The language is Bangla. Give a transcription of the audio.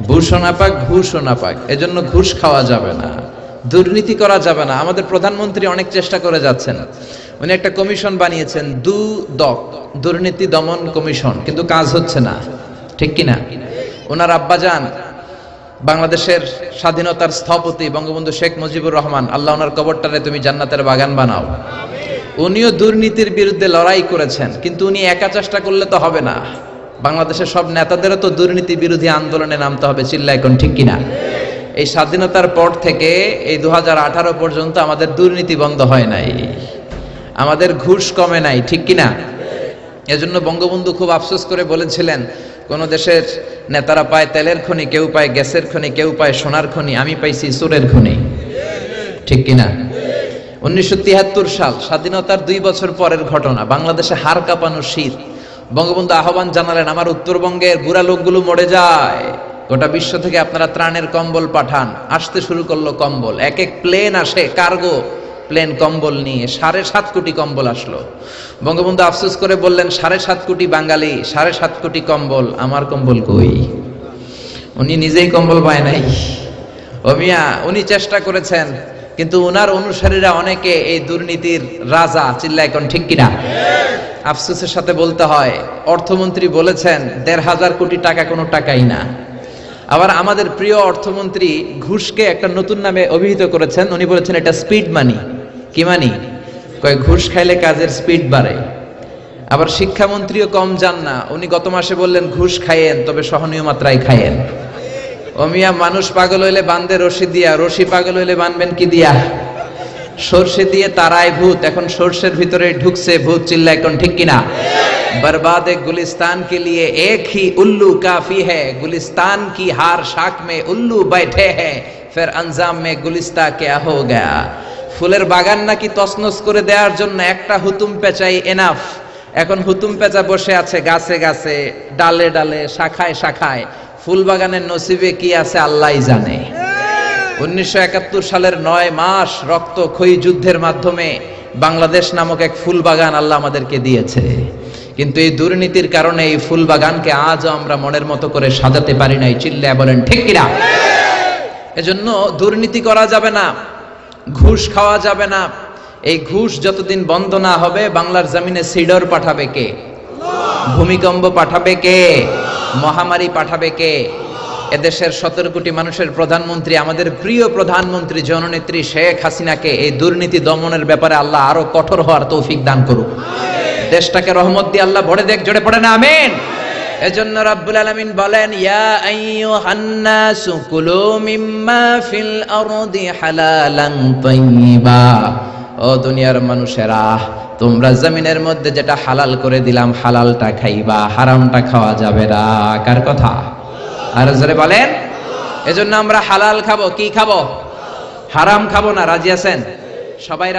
ভূষণ না পাক ঘুষও না পাক, এজন্য ঘুষ খাওয়া যাবে না, দুর্নীতি করা যাবে না। আমাদের প্রধানমন্ত্রী অনেক চেষ্টা করে যাচ্ছেন, উনি একটা কমিশন বানিয়েছেন, দুর্নীতি দমন কমিশন, কিন্তু কাজ হচ্ছে না, ঠিক কিনা? ওনার আব্বাজান বাংলাদেশের স্বাধীনতার স্থপতি বঙ্গবন্ধু শেখ মুজিবুর রহমান, আল্লাহ ওনার কবরটারে তুমি জান্নাতের বাগান বানাও, উনিও দুর্নীতির বিরুদ্ধে লড়াই করেছেন, কিন্তু উনি একা চেষ্টা করলে তো হবে না, বাংলাদেশের সব নেতাদেরও তো দুর্নীতি বিরোধী আন্দোলনে নামতে হবে, চিল্লা এখন ঠিক কিনা? এই স্বাধীনতার পর থেকে এই 2018 পর্যন্ত আমাদের দুর্নীতি বন্ধ হয় নাই, আমাদের ঘুষ কমে নাই, ঠিক কিনা? এজন্য বঙ্গবন্ধু খুব আফসোস করে বলেছিলেন, কোন দেশের নেতারা পায় তেলের খনি, কেউ পায় গ্যাসের খনি, কেউ পায় সোনার খনি, আমি পাইছি চোরের খনি, ঠিক কিনা? 1973 সাল, স্বাধীনতার 2 বছর পরের ঘটনা, বাংলাদেশে হাড় কাঁপানো শীত। বঙ্গবন্ধু আহ্বান জানালেন, আমার উত্তরবঙ্গের বুড়া লোকগুলো মরে যায়, গোটা বিশ্ব থেকে আপনারা ত্রাণের কম্বল পাঠান। আসতে শুরু করলো কম্বল, এক এক প্লেন আসে, কার্গো প্লেন কম্বল নিয়ে, 7.5 কোটি কম্বল আসলো। বঙ্গবন্ধু আফসোস করে বললেন, 7.5 কোটি বাঙালি, 7.5 কোটি কম্বল, আমার কম্বল কই? উনি নিজেই কম্বল পায় নাই। ও মিয়া, উনি চেষ্টা করেছেন, কিন্তু উনার অনুসারীরা অনেকে এই দুর্নীতির রাজা, চিল্লা এখন ঠিক কিনা? আফসোসের সাথে বলতে হয়, অর্থমন্ত্রী বলেছেন 1,500 কোটি টাকা কোনো টাকাই না। আবার আমাদের প্রিয় অর্থমন্ত্রী ঘুষকে একটা নতুন নামে অভিহিত করেছেন, উনি বলেছেন এটা স্পিড মানি। কি মানি? কয় ঘুষ খাইলে কাজের স্পিড বাড়ে। আবার শিক্ষামন্ত্রীও কম যান না, উনি গত মাসে বললেন ঘুষ খাইয়েন, তবে সহনীয় মাত্রায় খাইয়েন। ও মিয়া, মানুষ পাগল হইলে বান্ধে রশি দিয়া, রশি পাগল হইলে বানবেন কি দিয়া? সর্ষে দিয়ে তারায় ভূত, এখন সর্ষের ভিতরে ঢুকছে ভূত, চিল্লা এখন ঠিক কিনা? बर्बाद गुलिस्तान के लिए एक ही उल्लू काफी है, गुलिस्तान की हार शाख में उल्लू बैठे हैं, फिर अंजाम में गुलिस्ता क्या हो गया। ফুলের বাগান নাকি তছনছ করে দেওয়ার জন্য একটা হুতুম পেঁচাই এনাফ, এখন হুতুম পেঁচা বসে আছে গাছে গাছে, ডালে ডালে, শাখায় শাখায়, ফুল বাগানের নসিবে কি আছে আল্লাহই জানে। 1971 সালের 9 মাস রক্তক্ষয়ী যুদ্ধের মাধ্যমে বাংলাদেশ নামক এক ফুল বাগান আল্লাহ আমাদেরকে দিয়েছে, কিন্তু এই দুর্নীতির কারণে এই ফুল বাগানকে আজও আমরা মনের মতো করে সাজাতে পারি নাই, চিল্লায় বলেন ঠিক কিনা? এজন্য দুর্নীতি করা যাবে না, ঘুষ খাওয়া যাবে না। এই ঘুষ যতদিন বন্ধ না হবে, বাংলার জমিনে সিডর পাঠাবে কে? ভূমিকম্প পাঠাবে কে? মহামারী পাঠাবে কে? এদেশের 17 কোটি মানুষের প্রধানমন্ত্রী, আমাদের প্রিয় প্রধানমন্ত্রী জননেত্রী শেখ হাসিনাকে এই দুর্নীতি দমনের ব্যাপারে আল্লাহ আরো কঠোর হওয়ার তৌফিক দান করুক। দেশটাকে রহমত দিয়ে আল্লাহ ভরে দেখ, জোরে পড়ে না আমিন। এজন্য রাব্বুল আলামিন বলেন, ইয়া আইয়ুহান নাসু কুলু মিম্মা ফিল আরদি হালালান তাইয়্যিবা। ও দুনিয়ার মানুষেরা, তোমরা জমিনের মধ্যে যেটা হালাল করে দিলাম, হালালটা খাইবা, হারামটা খাওয়া যাবে না। কার কথা? আর জোরে বলেন। এজন্য আমরা হালাল খাবো, কি খাবো? হারাম খাবো না। রাজি আছেন সবাই?